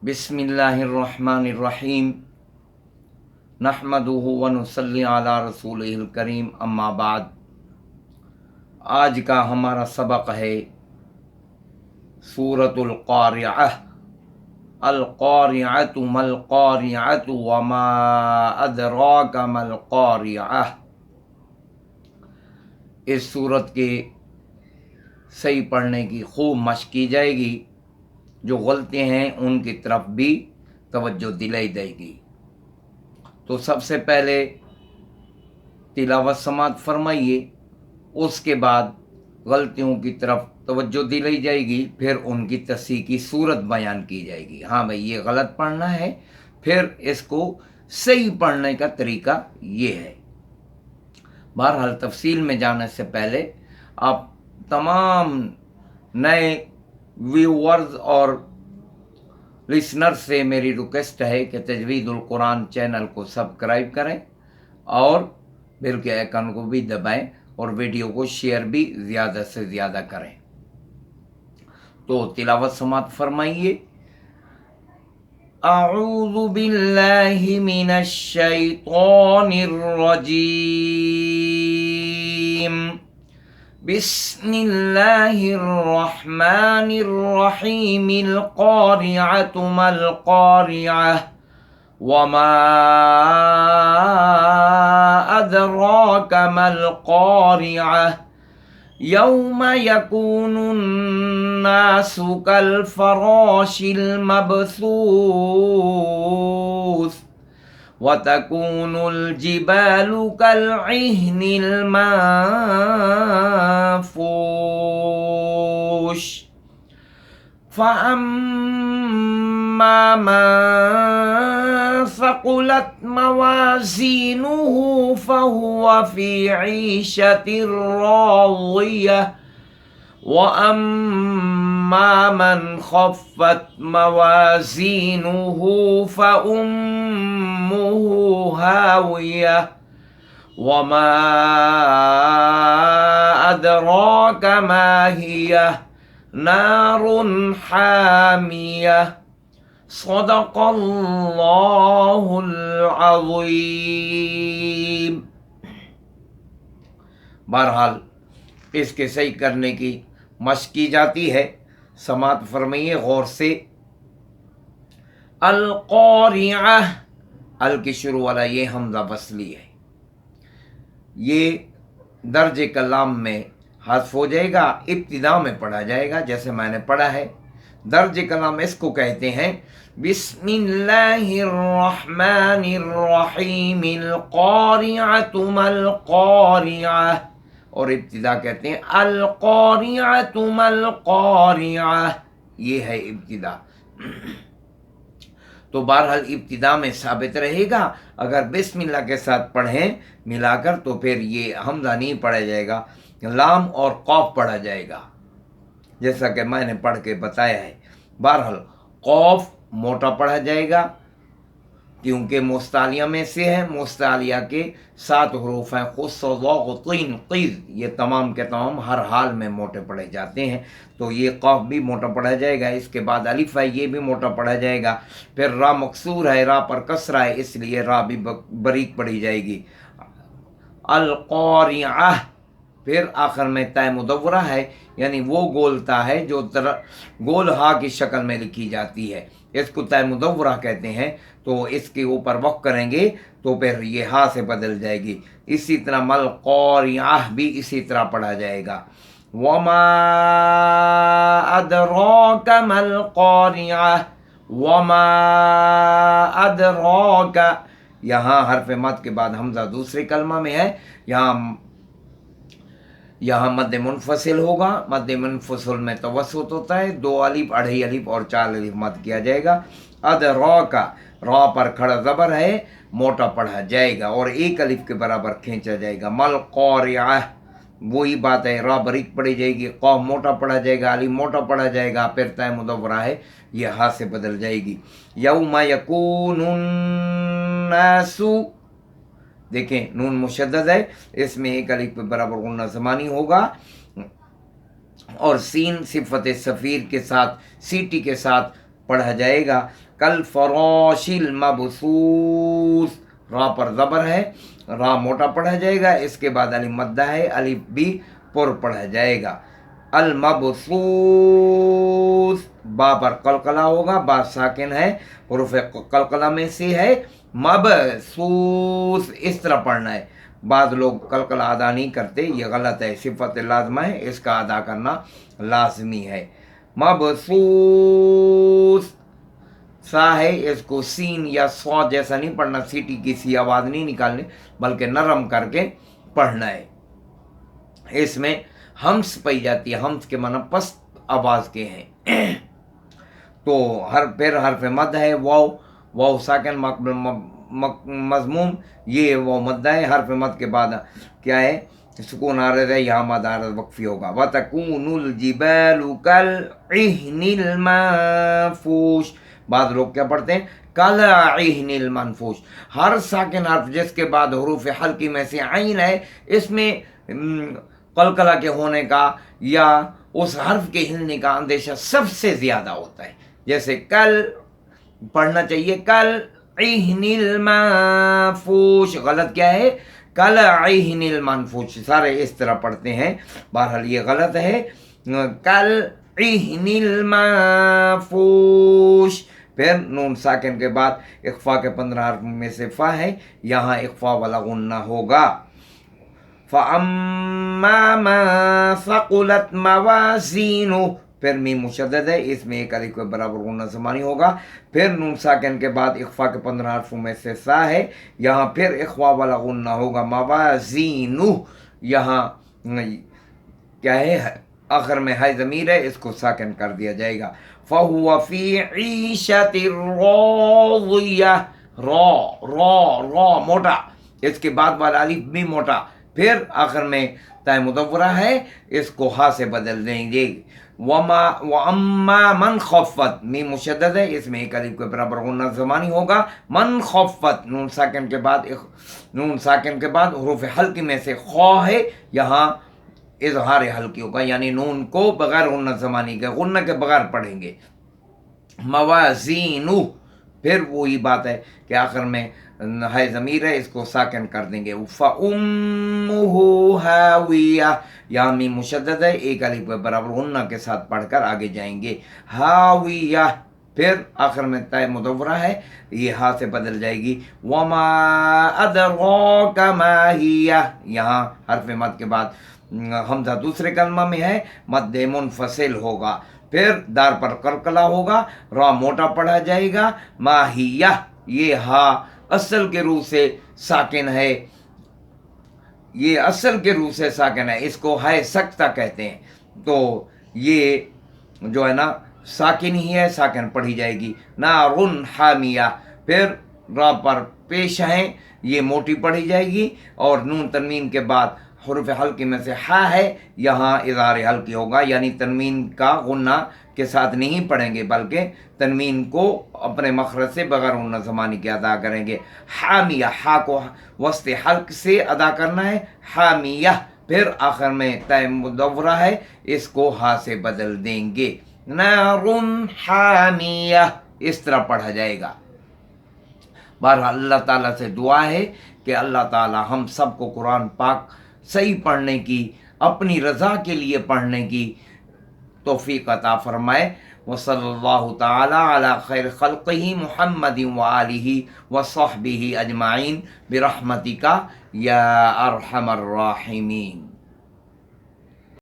बिस्मिल्लाहिर्रहमानिर्रहीम नहमदुहु व नुसल्ली अला रसूलिहिल करीम अम्मा बाद। आज का हमारा सबक है सूरतुल क़ारिअह। अल क़ारिअतु मल क़ारिअतु व मा अदराका मल क़ारिअह। इस सूरत के सही पढ़ने की खूब मशक की जाएगी। जो गलतियाँ हैं उनकी तरफ भी तवज्जो दिलाई जाएगी। तो सबसे पहले तिलावत समात फरमाइए, उसके बाद गलतियों की तरफ तवज्जो दिलाई जाएगी, फिर उनकी तस्हीह की सूरत बयान की जाएगी। हाँ भाई, ये गलत पढ़ना है, फिर इसको सही पढ़ने का तरीका ये है। बहरहाल तफसील में जाने से पहले आप तमाम नए व्यूअर्स और लिसनर से मेरी रिक्वेस्ट है कि तजवीदुल कुरान चैनल को सब्सक्राइब करें और बेल के आइकन को भी दबाएं और वीडियो को शेयर भी ज़्यादा से ज़्यादा करें। तो तिलावत समात फरमाइए। अऊज़ु बिल्लाहि मिनश शैतानिर रजीम। बिस्मिल्लाहिर्रहमानिर्रहीमिल क़ारिअतु मल क़ारिअह वमा अदराका मल क़ारिअह यौम यकूनुन्नासु कल फ़राशिल मबसूस वतकूनुल जिबालु कल्इह्निल माफ़ूश फ़अम्मा मन सक़ुलत मवाज़ीनुहु फ़हुव फ़ी ईशतिर राज़ियह वअम्मा मन ख़फ़्फ़त मवाज़ीनुहु फ़उम्मुहु हावियह वमा अदराका मा हियह नारुन हामियह। सदक़ल्लाहुल अज़ीम। बहरहाल इसके सही करने की मशक की जाती है। समात फरमाइए गौर से। अल क़ारिअह, अल की शुरू वाला ये हमज़ा वस्ली है, ये दर्ज कलाम में हज़्फ़ हो जाएगा, इब्तिदा में पढ़ा जाएगा जैसे मैंने पढ़ा है। दर्ज कलाम इसको कहते हैं बिस्मिल्लाहिर्रहमानिर्रहीमिल क़ारिअतु मल क़ारिअह, और इब्तिदा कहते हैं अल क़ारिअतु मल क़ारिअह। ये है इब्तिदा। तो बहरहाल इब्तिदा में साबित रहेगा। अगर बिस्मिल्लाह के साथ पढ़ें मिलाकर तो फिर ये हमज़ा नहीं पढ़ा जाएगा, लाम और क़ाफ पढ़ा जाएगा, जैसा कि मैंने पढ़ के बताया है। बहरहाल क़ाफ मोटा पढ़ा जाएगा क्योंकि मुस्तालिया में से है। मुस्तालिया के 7 हरूफ हैं, ख़ुस्स ज़ तीन क़ीज़, ये तमाम के तमाम हर हाल में मोटे पढ़े जाते हैं। तो ये क़ाफ भी मोटा पढ़ा जाएगा। इसके बाद अलिफ है, ये भी मोटा पढ़ा जाएगा। फिर रा मकसूर है, रा पर कसरा है, इसलिए रा भी बरीक पढ़ी जाएगी। अल क़ारिअह, फिर आखिर में ता मुदव्वरा है, यानी वो गोलता है जो गोल हा की शक्ल में लिखी जाती है, इसको ता मुदव्वरा कहते हैं। तो इसके ऊपर वक़्फ़ करेंगे तो फिर ये हा से बदल जाएगी। इसी तरह मल क़ारिअह भी इसी तरह पढ़ा जाएगा। वमा अदराका मल क़ारिअह वमा अदराका, यहाँ हर्फ मद के बाद हमज़ा दूसरे कलमा में है, यहाँ मद मुनफसिल होगा। मद मुनफसिल में तवस्सुत होता है, 2 अलिफ, अढ़ाई अलिफ और 4 अलिफ मद किया जाएगा। अदराका, रा पर खड़ा ज़बर है, मोटा पढ़ा जाएगा और 1 अलिफ के बराबर खींचा जाएगा। मल क़ारिअह, वही बात है, रा बरीक पढ़ी जाएगी, क़ाफ मोटा पढ़ा जाएगा, अलिफ मोटा पढ़ा जाएगा, फिर ता मुदव्वरा है, ये हा से बदल जाएगी। यौम यकूनुन्नासु, देखें नून मुशद्दद है, इसमें 1 अलिफ के बराबर गुन्ना ज़मानी होगा और सीन सिफत सफ़ीर के साथ सीटी के साथ پڑھا جائے گا. کل فروشل مبسوس، را پر زبر ہے، را موٹا پڑھا جائے گا، اس کے بعد الف مدہ ہے، الف بھی پر پڑھا جائے گا. المبسوس، با پر قلقلہ ہوگا، با ساکن ہے، حروف قلقلہ میں سے ہے. مبسوس اس طرح پڑھنا ہے. بعض لوگ قلقلہ ادا نہیں کرتے، یہ غلط ہے، صفت لازمہ ہے، اس کا ادا کرنا لازمی ہے. مبسوس سا ہے، اس کو سین یا سو جیسا نہیں پڑھنا، سیٹی کی سی آواز نہیں نکالنی، بلکہ نرم کر کے پڑھنا ہے. اس میں ہمس پائی جاتی ہے، ہمس کے معنی پست آواز کے ہیں. تو پھر حرف مد ہے، واو، واو ساکن مضموم، یہ واو مد ہے. حرف مد کے بعد کیا ہے؟ سکون عارض ہے، یہاں مد عارض وقفی ہوگا. وَتَكُونُ الْجِبَالُ كَالْعِهْنِ الْمَنفُوشِ. بعض لوگ کیا پڑھتے ہیں؟ کَالْعِهْنِ الْمَنفُوشِ. ہر ساکن حرف جس کے بعد حروف حلقی میں سے عین ہے، اس میں قلقلہ کے ہونے کا یا اس حرف کے ہلنے کا اندیشہ سب سے زیادہ ہوتا ہے. جیسے کل پڑھنا چاہیے کل عہن المنفوش، غلط کیا ہے؟ کل عہن المنفوش، سارے اس طرح پڑھتے ہیں، بہرحال یہ غلط ہے. کل عہن المنفوش. پھر نون ساکن کے بعد اخفا کے 15 حرف میں سے فا ہے، یہاں اخفا والا غنہ ہوگا. فَأَمَّا مَن ثَقُلَتْ مَوَازِينُهُ. پھر میم مشدد ہے، اس میں ایک الف کے برابر غنہ زمانی ہوگا. پھر نون ساکن کے بعد اخفا کے 15 حرفوں میں سے سا ہے، یہاں پھر اخفا والا غنہ ہوگا. موازینہ، یہاں کیا ہے؟ آخر میں ہے ضمیر ہے، اس کو ساکن کر دیا جائے گا. فَهُوَ فِي عِيشَةٍ رَاضِيَةٍ. را موٹا، اس کے بعد والا الف بھی موٹا. پھر آخر میں تا مدورہ ہے، اس کو ہا سے بدل دیں گے. وَأَمَّا مَنْ خَفَّتْ، میم مشدد ہے، اس میں ایک الف کے برابر غنہ زمانی ہوگا. من خفت، نون ساکن کے بعد حروف حلقی میں سے خو ہے، یہاں اظہار حلقی ہوگا، یعنی نون کو بغیر غنہ زمانی کے، غنہ کے بغیر پڑھیں گے. موازینہ، پھر وہی بات ہے کہ آخر میں ہے ضمیر ہے، اس کو ساکن کر دیں گے. فَأُمُّهُ ہاویہ، یہاں میم مشدد ہے، ایک الف کے برابر غنہ کے ساتھ پڑھ کر آگے جائیں گے. ہاویہ، پھر آخر میں تا مدورہ ہے، یہ ہا سے بدل جائے گی. وما ادراک ما ہی، یہاں حرف مد کے بعد حمزہ دوسرے کلمہ میں ہے، مد منفصل ہوگا. پھر دار پر قلقلہ ہوگا، را موٹا پڑھا جائے گا. ماہیہ، یہ ہا اصل کے روح سے ساکن ہے، یہ اصل کے روح سے ساکن ہے، اس کو ہے سکتہ کہتے ہیں. تو یہ جو ہے نا ساکن ہی ہے، ساکن پڑھی جائے گی. نارن حامیہ، پھر را پر پیش ہیں، یہ موٹی پڑھی جائے گی. اور نون تنوین کے بعد حروف حلقی میں سے ہا ہے، یہاں اظہار حلقی ہوگا، یعنی تنوین کا غنہ کے ساتھ نہیں پڑھیں گے، بلکہ تنوین کو اپنے مخرج سے بغیر غنہ زمانی کے ادا کریں گے. حامیہ، ہا کو وسط حلق سے ادا کرنا ہے، حامیہ. پھر آخر میں تا مدورہ ہے، اس کو ہا سے بدل دیں گے. نارن حامیہ، اس طرح پڑھا جائے گا. بہرحال اللہ تعالیٰ سے دعا ہے کہ اللہ تعالیٰ ہم سب کو قرآن پاک صحیح پڑھنے کی، اپنی رضا کے لیے پڑھنے کی توفیق عطا فرمائے. وصلی اللہ تعالی علی خیر خلقہ محمد وآلہ وصحبہ اجمعین برحمتک یا ارحم الراحمین.